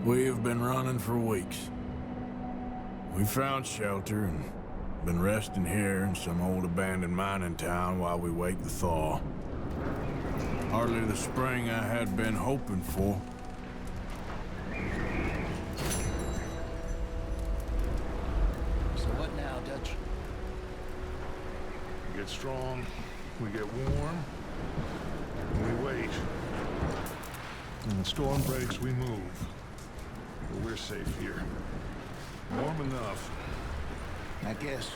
We have been running for weeks. We found shelter and been resting here in some old abandoned mining town while we wait the thaw. Hardly the spring I had been hoping for. So what now, Dutch? We get strong, we get warm, and we wait. When the storm breaks, we move. But we're safe here. Warm enough. I guess.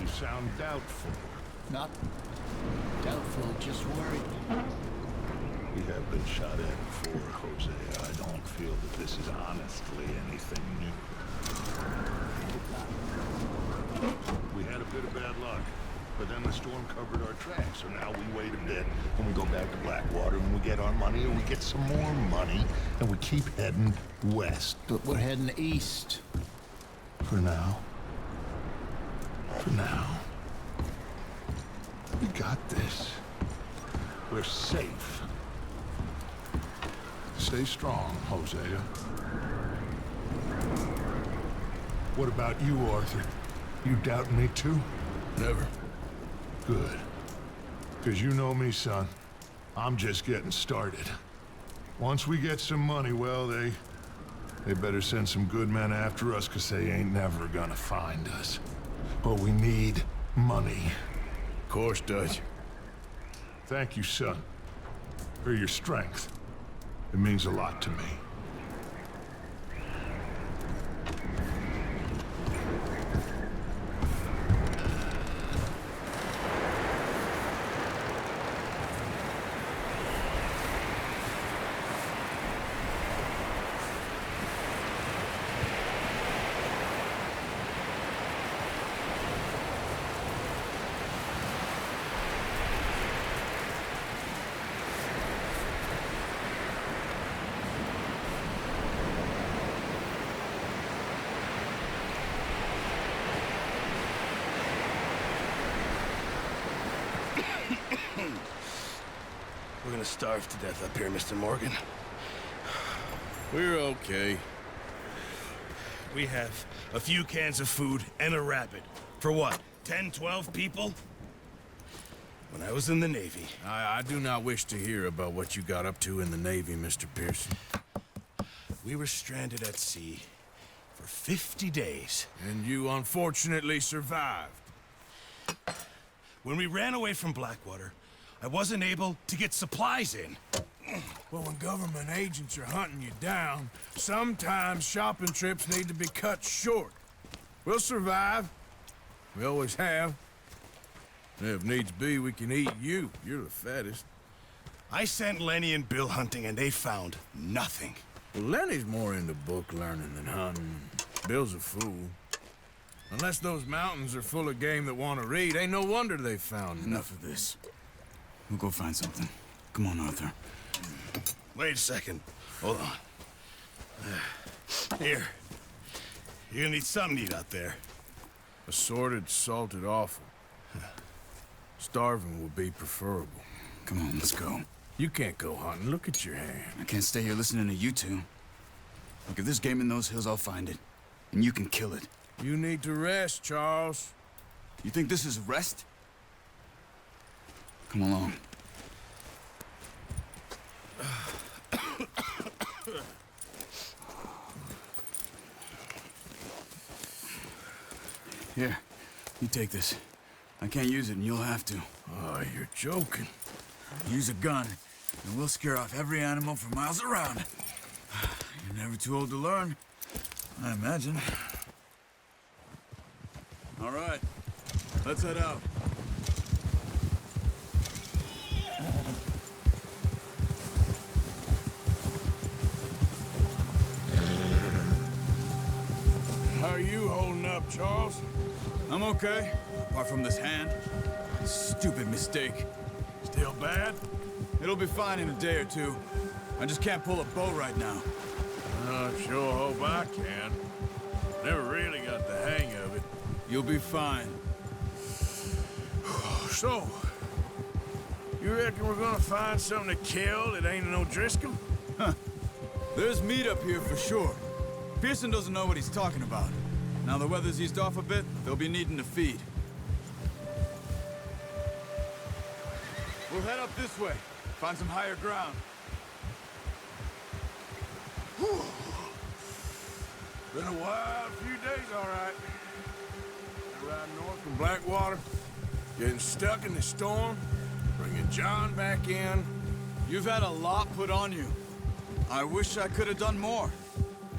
You sound doubtful. Not doubtful, just worried. We have been shot at before, Hosea. I don't feel that this is honestly anything new. We had a bit of bad luck, but then the storm covered our tracks, so now we wait a bit, and we go back to Blackwater, and we get our money, and we get some more money, and we keep heading west. But we're heading east. For now. For now. We got this. We're safe. Stay strong, Hosea. What about you, Arthur? You doubt me too? Never. Good. Because you know me, son. I'm just getting started. Once we get some money, well, they better send some good men after us, because they ain't never gonna find us. But we need money. Of course, Dutch. Thank you, son, for your strength. It means a lot to me. We're gonna starve to death up here, Mr. Morgan. We're okay. We have a few cans of food and a rabbit. For what, 10, 12 people? When I was in the Navy... I do not wish to hear about what you got up to in the Navy, Mr. Pearson. We were stranded at sea for 50 days. And you unfortunately survived. When we ran away from Blackwater, I wasn't able to get supplies in. Well, when government agents are hunting you down, sometimes shopping trips need to be cut short. We'll survive. We always have. And if needs be, we can eat you. You're the fattest. I sent Lenny and Bill hunting, and they found nothing. Well, Lenny's more into book learning than hunting. Bill's a fool. Unless those mountains are full of game that want to read, ain't no wonder they found Enough of this. We'll go find something. Come on, Arthur. Wait a second. Hold on. Here. You're gonna need something to eat out there. Assorted, salted offal. Starving would be preferable. Come on, let's go. You can't go hunting. Look at your hand. I can't stay here listening to you two. Look, if there's game in those hills, I'll find it. And you can kill it. You need to rest, Charles. You think this is rest? Come along. Here, you take this. I can't use it, and you'll have to. Oh, you're joking. Use a gun, and we'll scare off every animal for miles around. You're never too old to learn, I imagine. All right, let's head out. How are you holding up, Charles? I'm okay, apart from this hand. Stupid mistake. Still bad? It'll be fine in a day or two. I just can't pull a bow right now. I sure hope I can. Never really got the hang of it. You'll be fine. So, You reckon we're gonna find something to kill that ain't no Driscoll? There's meat up here for sure. Pearson doesn't know what he's talking about. Now the weather's eased off a bit, they'll be needing to feed. We'll head up this way. Find some higher ground. Been a wild few days, all right. Riding north from Blackwater, getting stuck in the storm, bringing John back in. You've had a lot put on you. I wish I could have done more.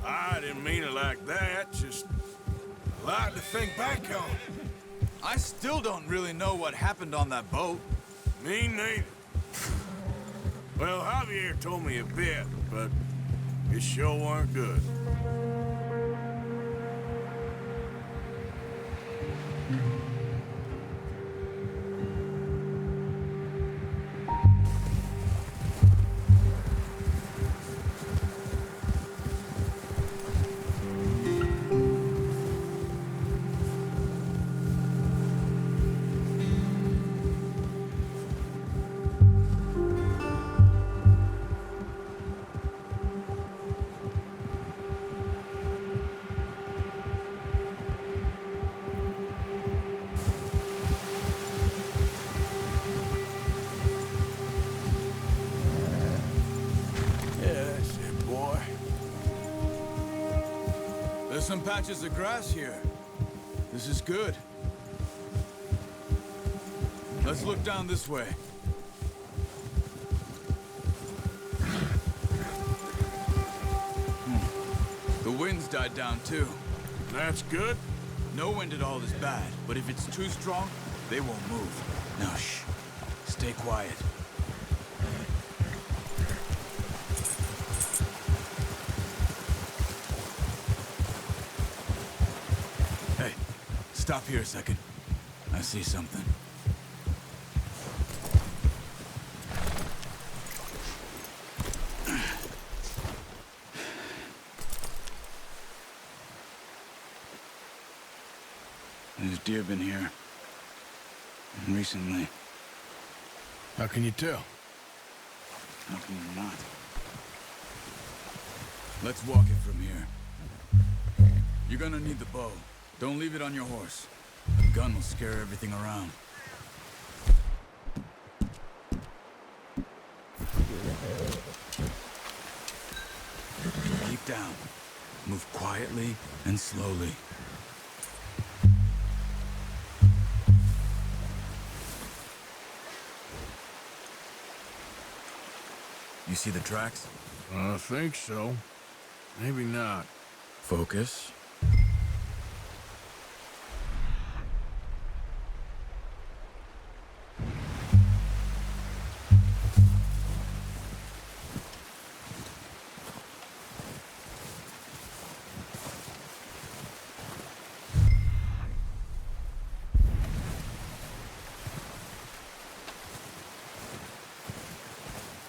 I didn't mean it like that, just a lot to think back on. I still don't really know what happened on that boat. Me neither. Well, Javier told me a bit, but it sure weren't good. There's some patches of grass here. This is good. Let's look down this way. The wind's died down too. That's good. No wind at all is bad, but if it's too strong, they won't move. Now shh. Stay quiet. Stop here a second. I see something. There's deer been here. Recently. How can you tell? How can you not? Let's walk it from here. You're gonna need the bow. Don't leave it on your horse. The gun will scare everything around. Keep down. Move quietly and slowly. You see the tracks? I think so. Maybe not. Focus.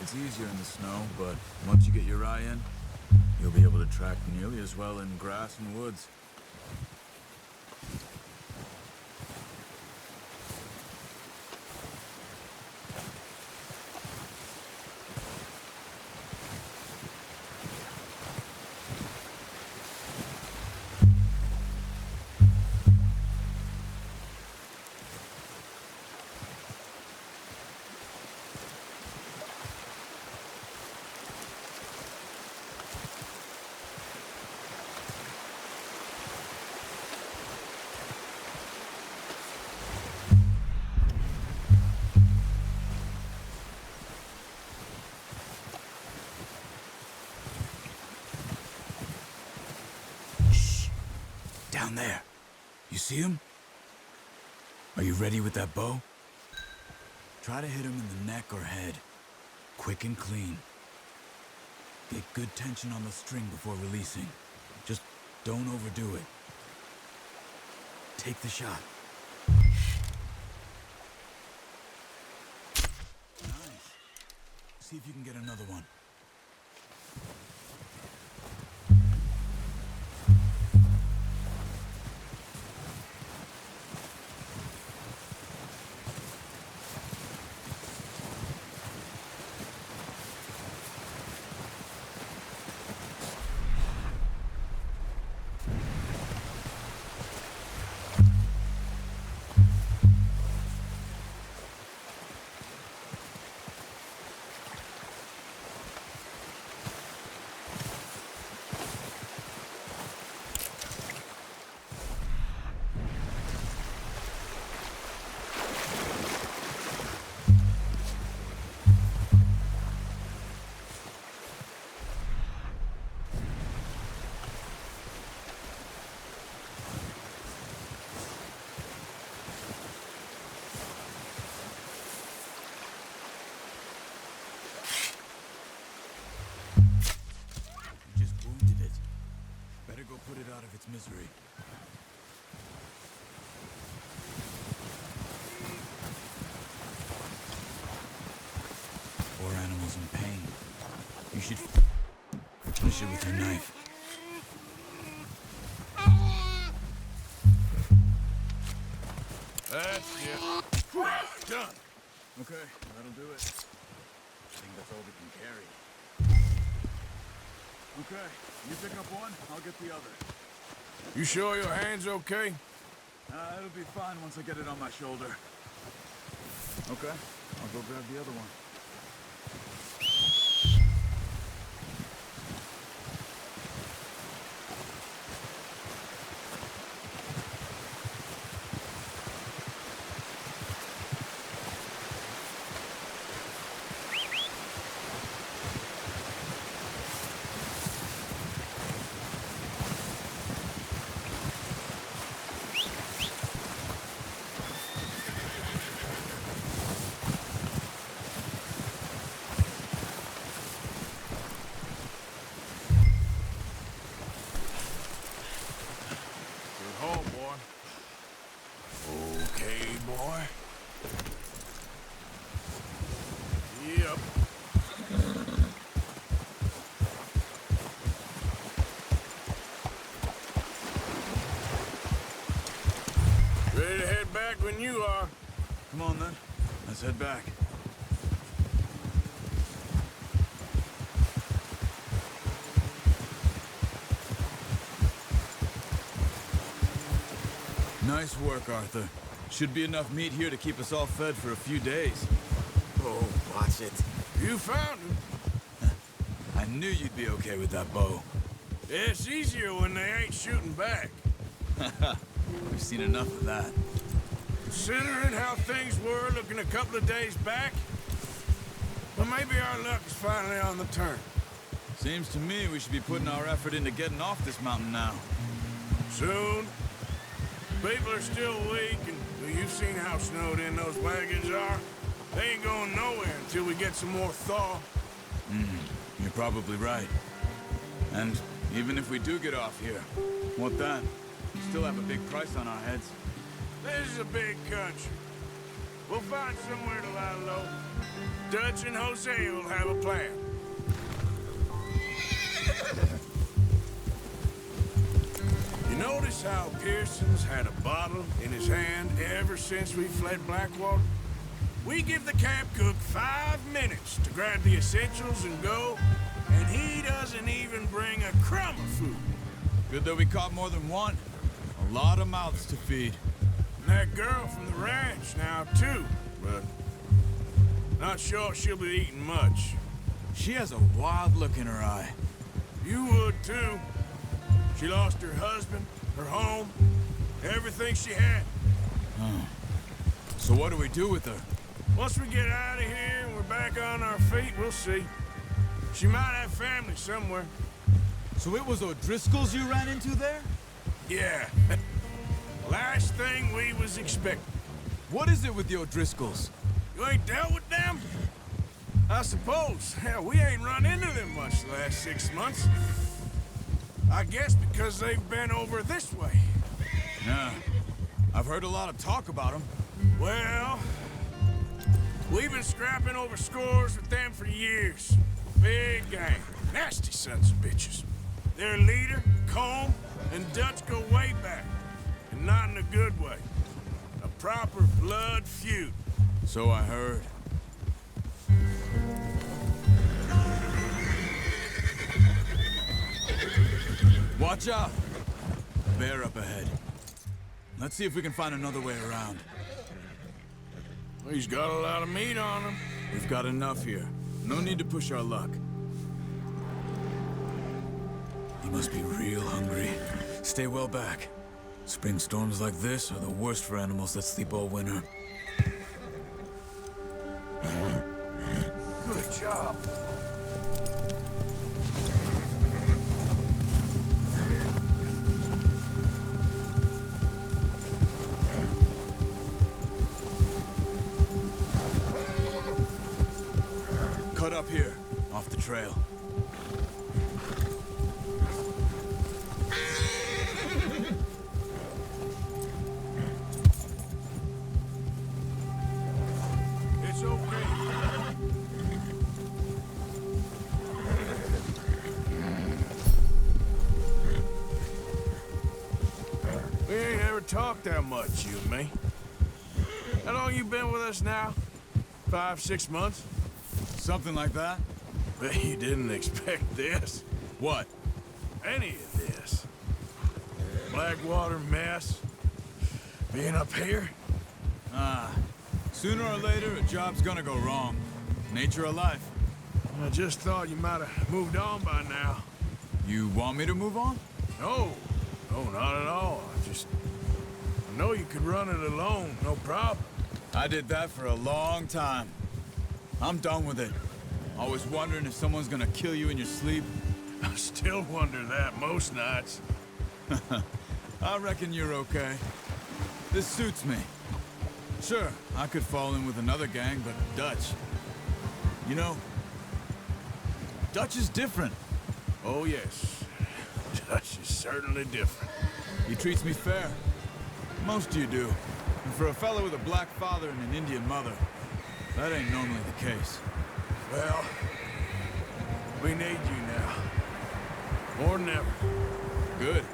It's easier in the snow, but once you get your eye in, you'll be able to track nearly as well in grass and woods. Down there. You see him? Are you ready with that bow? Try to hit him in the neck or head. Quick and clean. Get good tension on the string before releasing. Just don't overdo it. Take the shot. Nice. See if you can get another one. its misery. Poor animals in pain. You should finish it with your knife. That's it. Done. Okay, that'll do it. I think that's all we can carry. Okay, you pick up one, I'll get the other. You sure your hand's okay? It'll be fine once I get it on my shoulder. Okay, I'll go grab the other one. Good haul, boy. Okay, boy. Yep. Ready to head back when you are. Come on then, let's head back. Nice work, Arthur. Should be enough meat here to keep us all fed for a few days. Oh, watch it. You found him. I knew you'd be okay with that bow. It's easier when they ain't shooting back. We've seen enough of that. Considering how things were looking a couple of days back, well, maybe our luck is finally on the turn. Seems to me we should be putting our effort into getting off this mountain now. Soon. People are still weak, and well, you've seen how snowed in those wagons are. They ain't going nowhere until we get some more thaw. You're probably right. And even if we do get off here, what then? We still have a big price on our heads. This is a big country. We'll find somewhere to lie low. Dutch and Jose will have a plan. You notice how Pearson's had a bottle in his hand ever since we fled Blackwater? We give the camp cook 5 minutes to grab the essentials and go, and he doesn't even bring a crumb of food. Good that we caught more than one. A lot of mouths to feed. And that girl from the ranch now, too, but not sure she'll be eating much. She has a wild look in her eye. You would, too. She lost her husband, her home, everything she had. So what do we do with her? Once we get out of here and we're back on our feet, we'll see. She might have family somewhere. So it was O'Driscoll's you ran into there? Yeah. Last thing we was expecting. What is it with the O'Driscolls? You ain't dealt with them? I suppose. Hell, we ain't run into them much the last 6 months. I guess because they've been over this way. Yeah. I've heard a lot of talk about them. Well, we've been scrapping over scores with them for years. Big gang. Nasty sons of bitches. Their leader, Colm, and Dutch go way back. And not in a good way. A proper blood feud. So I heard. Watch out! Bear up ahead. Let's see if we can find another way around. He's got a lot of meat on him. We've got enough here. No need to push our luck. He must be real hungry. Stay well back. Spring storms like this are the worst for animals that sleep all winter. Good job. Cut up here, off the trail. talked that much, you and me. How long you been with us now? 5, 6 months? Something like that? Bet you didn't expect this. What? Any of this. Blackwater mess. Being up here? Sooner or later, a job's gonna go wrong. Nature of life. I just thought you might have moved on by now. You want me to move on? No, not at all. I know you could run it alone, no problem. I did that for a long time. I'm done with it. Always wondering if someone's gonna kill you in your sleep. I still wonder that most nights. I reckon you're okay. This suits me. Sure, I could fall in with another gang, but Dutch... You know, Dutch is different. Oh, yes. Dutch is certainly different. He treats me fair. Most of you do. And for a fellow with a black father and an Indian mother, that ain't normally the case. Well, we need you now. More than ever. Good.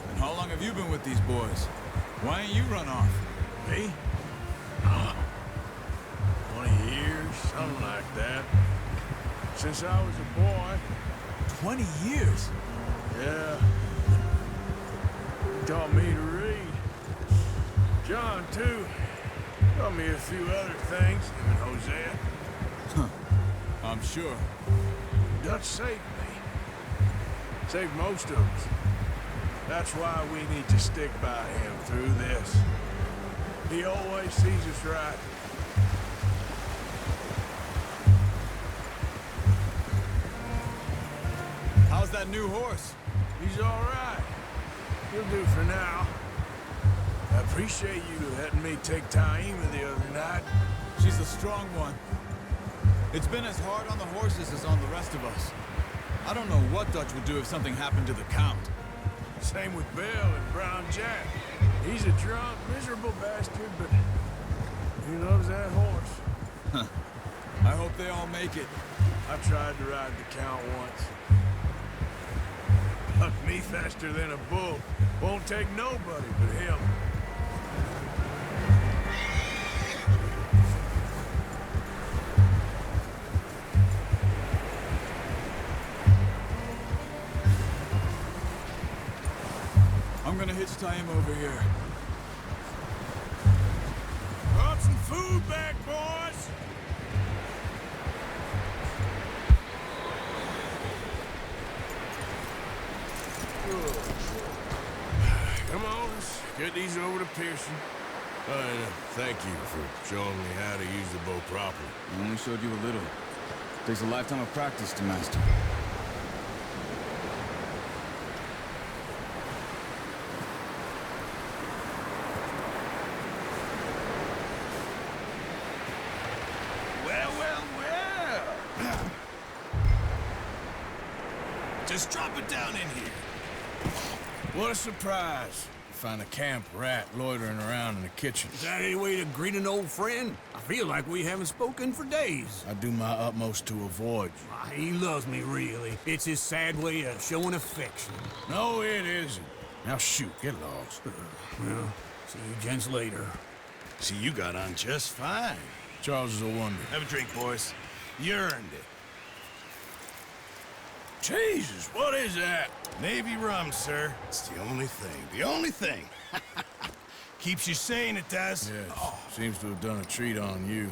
And how long have you been with these boys? Why ain't you run off? Me? Oh, 20 years, something like that. Since I was a boy. 20 years? Yeah. He taught me to read. John, too. Taught me a few other things, him and Hosea. I'm sure. Dutch saved me. Saved most of us. That's why we need to stick by him through this. He always sees us right. How's that new horse? He's all right. He'll do for now. I appreciate you letting me take Taima the other night. She's a strong one. It's been as hard on the horses as on the rest of us. I don't know what Dutch would do if something happened to the Count. Same with Bill and Brown Jack. He's a drunk, miserable bastard, but he loves that horse. I hope they all make it. I tried to ride the Count once. Bucked me faster than a bull. Won't take nobody but him. I'm gonna hitch Taima over here. Brought some food back, boys! Come on, let's get these over to Pearson. Thank you for showing me how to use the bow properly. I only showed you a little. Takes a lifetime of practice to master. Well. Just drop it down in here. What a surprise. Find a camp rat loitering around in the kitchen. Is that any way to greet an old friend? I feel like we haven't spoken for days. I do my utmost to avoid you. Ah, he loves me, really. It's his sad way of showing affection. No, it isn't. Now shoot, get lost. Well, see you gents later. See, you got on just fine. Charles is a wonder. Have a drink, boys. You earned it. Jesus, what is that? Navy rum, sir. It's the only thing. The only thing. Keeps you sane, it does. Yes, seems to have done a treat on you.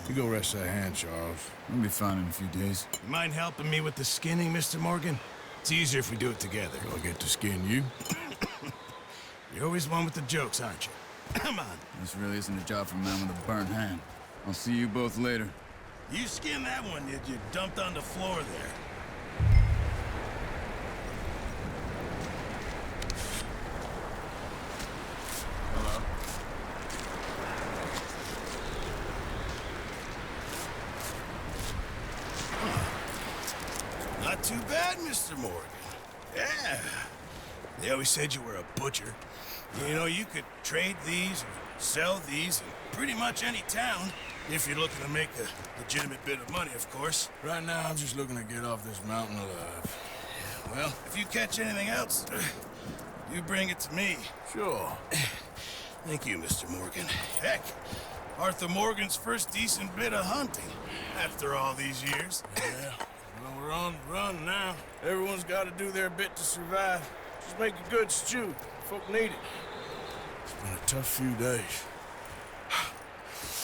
You go rest that hand, Charles. I'll be fine in a few days. You mind helping me with the skinning, Mr. Morgan? It's easier if we do it together. Do I get to skin you? You're always one with the jokes, aren't you? Come on. This really isn't a job for a man with a burnt hand. I'll see you both later. You skinned that one that you dumped on the floor there. Not too bad, Mr. Morgan. Yeah. They always said you were a butcher. You know, you could trade these or sell these in pretty much any town, if you're looking to make a legitimate bit of money, of course. Right now, I'm just looking to get off this mountain alive. Well, if you catch anything else, you bring it to me. Sure. Thank you, Mr. Morgan. Heck, Arthur Morgan's first decent bit of hunting after all these years. Yeah, well, we're on the run now. Everyone's got to do their bit to survive. Just make a good stew. Folk need it. It's been a tough few days.